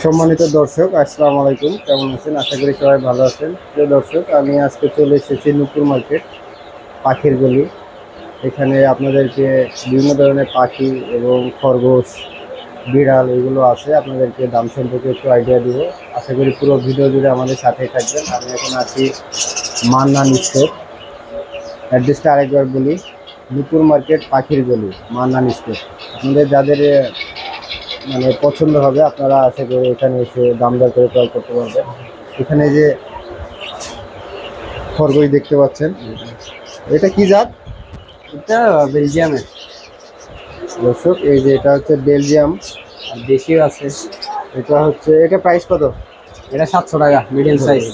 সম্মানিত দর্শক, আসসালামু আলাইকুম। কেমন আছেন? আশা করি সবাই ভালো আছেন। প্রিয় দর্শক, আমি আজকে চলে এসেছি নূপুর মার্কেট, পাখির গলি। এখানে আপনাদেরকে বিভিন্ন ধরনের পাখি এবং খরগোশ, বিড়াল এগুলো আছে। আপনাদেরকে দাম সম্পর্কে একটু আইডিয়া দিব। আশা করি পুরো ভিডিও জুড়ে আমাদের সাথেই থাকবেন। আমি এখন আছি মান্নান স্টোর। অ্যাড্রেসটা আরেকবার বলি, নূপুর মার্কেট, পাখির গলি, মান্নান স্টোর। আপনাদের যাদের মানে পছন্দ হবে, আপনারা আশা করি এখানে এসে দাম দর করে ক্রয় করতে পারবেন। এখানে যে খরগোশ দেখতে পাচ্ছেন, এটা কি জাত? এটা বেলজিয়ামের দর্শক, এই যে এটা হচ্ছে বেলজিয়াম, আর দেশিও আছে। এটা প্রাইস কত? এটা 700 টাকা, মিডিয়াম সাইজ।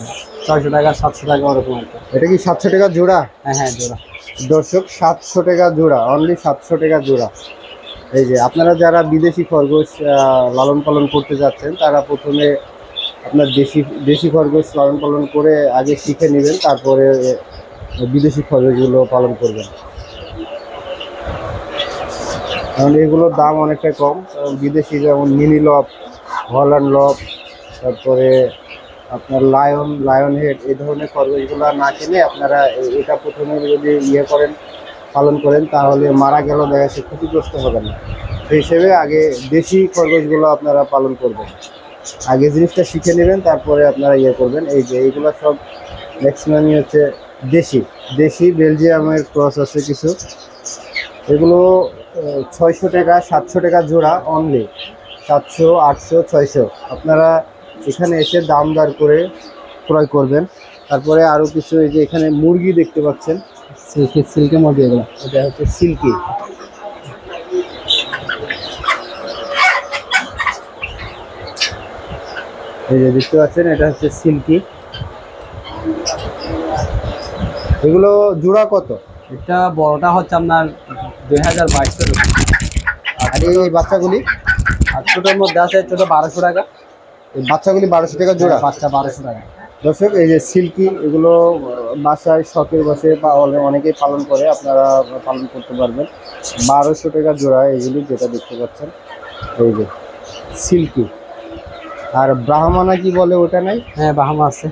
600 টাকা, 700 টাকা, ওরকম একটা। এটা কি 700 টাকা জোড়া? হ্যাঁ হ্যাঁ, জোড়া। দর্শক, 700 টাকা জোড়া, অনলি 700 টাকা জোড়া। এই যে আপনারা যারা বিদেশি খরগোশ লালন পালন করতে যাচ্ছেন, তারা প্রথমে আপনার দেশি খরগোশ লালন পালন করে আগে শিখে নেবেন, তারপরে বিদেশি খরগোশগুলো পালন করবেন। কারণ এগুলোর দাম অনেকটাই কম। কারণ বিদেশি যেমন মিনি লব, হল্যান্ড লব, তারপরে আপনার লায়ন হেড, এই ধরনের খরগোশগুলো না কিনে আপনারা এটা প্রথমে যদি পালন করেন, তাহলে মারা গেল দেখা যাচ্ছে ক্ষতিগ্রস্ত হবেন না। সেই হিসেবে আগে দেশি খরগোশগুলো আপনারা পালন করবেন। আগে জিনিসটা শিখে নেবেন, তারপরে আপনারা করবেন। এই যে এইগুলো সব ম্যাক্সিমামই হচ্ছে দেশি বেলজিয়ামের ক্রস আছে কিছু। এগুলো 600 টাকা, 700 টাকা জোড়া, অনলি 700, 800, 600। আপনারা এখানে এসে দাম দর করে ক্রয় করবেন। তারপরে আরও কিছু, এই যে এখানে মুরগি দেখতে পাচ্ছেন, সিল্কের মধ্যে এগুলো। এটা হচ্ছে সিল্কি। এই যে দেখতে পাচ্ছেন, এটা হচ্ছে সিল্কি। এগুলো জোড়া কত? এটা বড়টা হচ্ছে আপনার 2200 টাকা। আর এই বাচ্চাগুলি? আর ছোটোর মধ্যে আছে ছোট 1200 টাকা। এই বাচ্চাগুলি 1200 টাকা জোড়া? বাচ্চা 1200 টাকা। দর্শক, এই যে সিল্কি, এগুলো বাসায় শখের বসে বা অনেকেই পালন করে, আপনারা পালন করতে পারবেন। 1200 টাকা জোড়া এগুলি, যেটা দেখতে পাচ্ছেন। এই যে সিল্কি। আর ব্রাহ্মণা কি বলে ওটা নাই? হ্যাঁ, বাহামা আছে।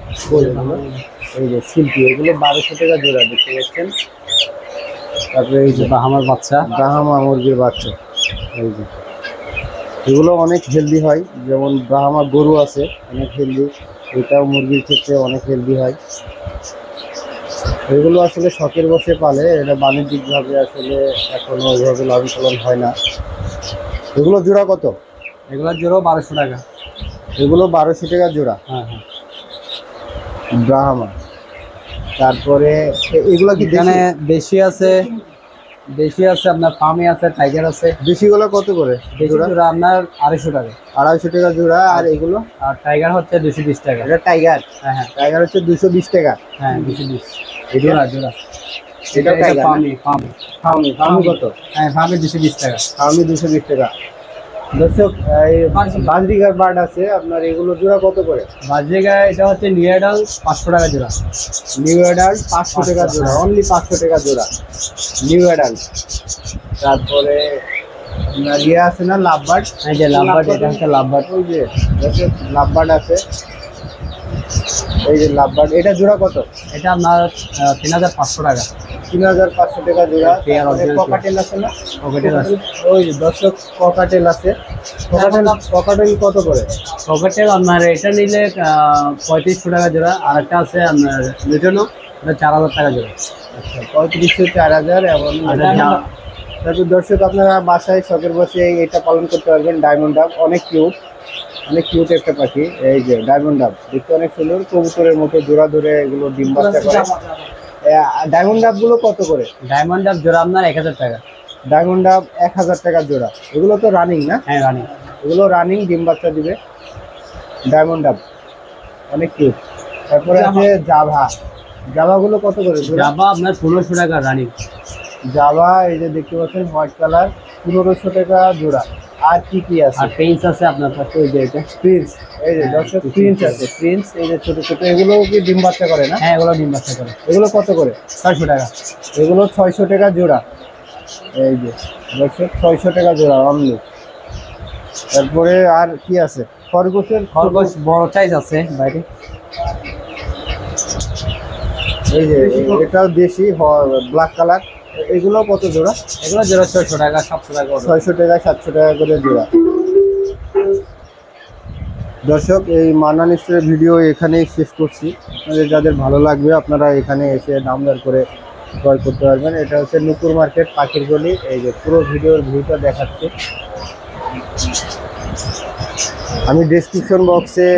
এই যে সিল্কি, এগুলো 1200 টাকা জোড়া দেখতে পাচ্ছেন। তারপরে এই যে বাহামার বাচ্চা, ব্রাহ্মা মুরগির বাচ্চা। এই যে এগুলো অনেক হেলদি হয়, যেমন ব্রাহ্মা গরু আছে, অনেক হেলদি। এটাও মুরগির ক্ষেত্রে অনেক হেলদি হয়। এগুলো আসলে শখের বসে পালে, এটা বাণিজ্যিকভাবে আসলে এখনো ওইভাবে লালন পালন হয় না। এগুলো জোড়া কত? এগুলোর জোড়াও 1200 টাকা। এগুলো 1200 টাকা জোড়া, হ্যাঁ হ্যাঁ। ব্রাহ্মা। তারপরে এগুলো কি এখানে দেশি আছে, আপনার ফার্মি আছে, টাইগার আছে। দেশিগুলো কত করে জোড়া? জোড়া আপনার 250 টাকা। 250 টাকা জোড়া। আর এগুলো? আর টাইগার হচ্ছে 220 টাকা। এটা টাইগার? হ্যাঁ হ্যাঁ। টাইগার হচ্ছে 220 টাকা। হ্যাঁ, 220। জোড়া জোড়া। এটা টাইগার, ফার্মি কত? হ্যাঁ, ফার্মি 220 টাকা। ফার্মি 220 টাকা। দর্শক, এই বাজরিগার বার্ড আছে আপনার, এগুলো জোড়া কত করে? বাজরিগা এটা হচ্ছে নিউ অ্যাডাল্ট 500 টাকা জোড়া। নিউ অ্যাডাল্ট 500 টাকা জোড়া, অনলি 500 টাকা জোড়া, নিউ অ্যাডাল্ট। তারপরে আপনার আছে না লাভবার্ড? এই যে লাভবার্ড, এটা হচ্ছে লাভবার্ড। ওই যে লাভবার্ড আছে, এই যে লাভবার্ড, এটা জোড়া কত? এটা আপনার 3500 টাকা। 3500 টাকা জোড়া। ককাটেল আছে না? পকেটেল আছে। ওই যে দর্শক, ককাটেল আছে। ককাটেল কত করে? পকেটেল আপনার এটা নিলে 3500 টাকা জোড়া। আর একটা আছে আপনার লুটেনো, এটা 4000 টাকা জোড়া। আচ্ছা, 3500, 4000 এবং তারপর দর্শক, আপনারা বাসায় শখের বসে এটা পালন করতে পারবেন। ডায়মন্ড ডাব, অনেক কিউট একটা পাখি। এই যে ডায়মন্ড ডাব দেখতে অনেক সুন্দর, কবুতরের মতো জোড়া ধরে এগুলো ডিম বাচ্চা করে। ডায়মন্ড ডাবগুলো কত করে? ডায়মন্ড ডাব জোড়া আপনার 1000 টাকা। ডায়মন্ড ডাব 1000 টাকা জোড়া। এগুলো তো রানিং না? হ্যাঁ, রানিং। এগুলো রানিং, ডিম বাচ্চা দিবে। ডায়মন্ড ডাব অনেক কিউট। তারপরে আছে জাভাগুলো কত করে? জাভা আপনার 1500 টাকা রানিং। জাভা, এই যে দেখতে পাচ্ছেন হোয়াইট কালার, 1500 টাকা জোড়া। আর কি আছে? আর প্রিন্স আছে আপনার পাশে, ওই যে এটা প্রিন্স। এই যে দর্শক, প্রিন্স আছে। প্রিন্স এই যে ছোট ছোট, এগুলো কি ডিম বাচ্চা করে না? হ্যাঁ, এগুলো ডিম বাচ্চা করে। এগুলো কত করে? 600 টাকা। এগুলো 600 টাকা জোড়া। এই যে দর্শক, 600 টাকা জোড়া অনলি। তারপরে আর কি আছে? খরগোশের খরগোশ বড় সাইজ আছে বাইরে। এই যে এটাও দেশি ব্ল্যাক কালার, এগুলো কত জোড়া? এগুলো জোড়া 600 টাকা 700 টাকা করে। 600 টাকা 700 টাকা করে জোড়া। দর্শক, এই মান্নান স্টোরের ভিডিও এখানেই শেষ করছি। আপনাদের যাদের ভালো লাগবে আপনারা এখানে এসে দাম দর করে ক্রয় করতে পারবেন। এটা হচ্ছে নুপুর মার্কেট, পাখির গলি। এই যে পুরো ভিডিওর ভিউটা দেখাচ্ছে। আমি ডেসক্রিপশন বক্সে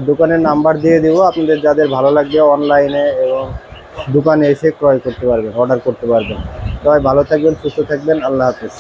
দোকানের নাম্বার দিয়ে দেবো, আপনাদের যাদের ভালো লাগবে অনলাইনে এবং দোকানে এসে ক্রয় করতে পারবেন, অর্ডার করতে পারবেন। সবাই ভালো থাকবেন, সুস্থ থাকবেন, আল্লাহ হাফেজ।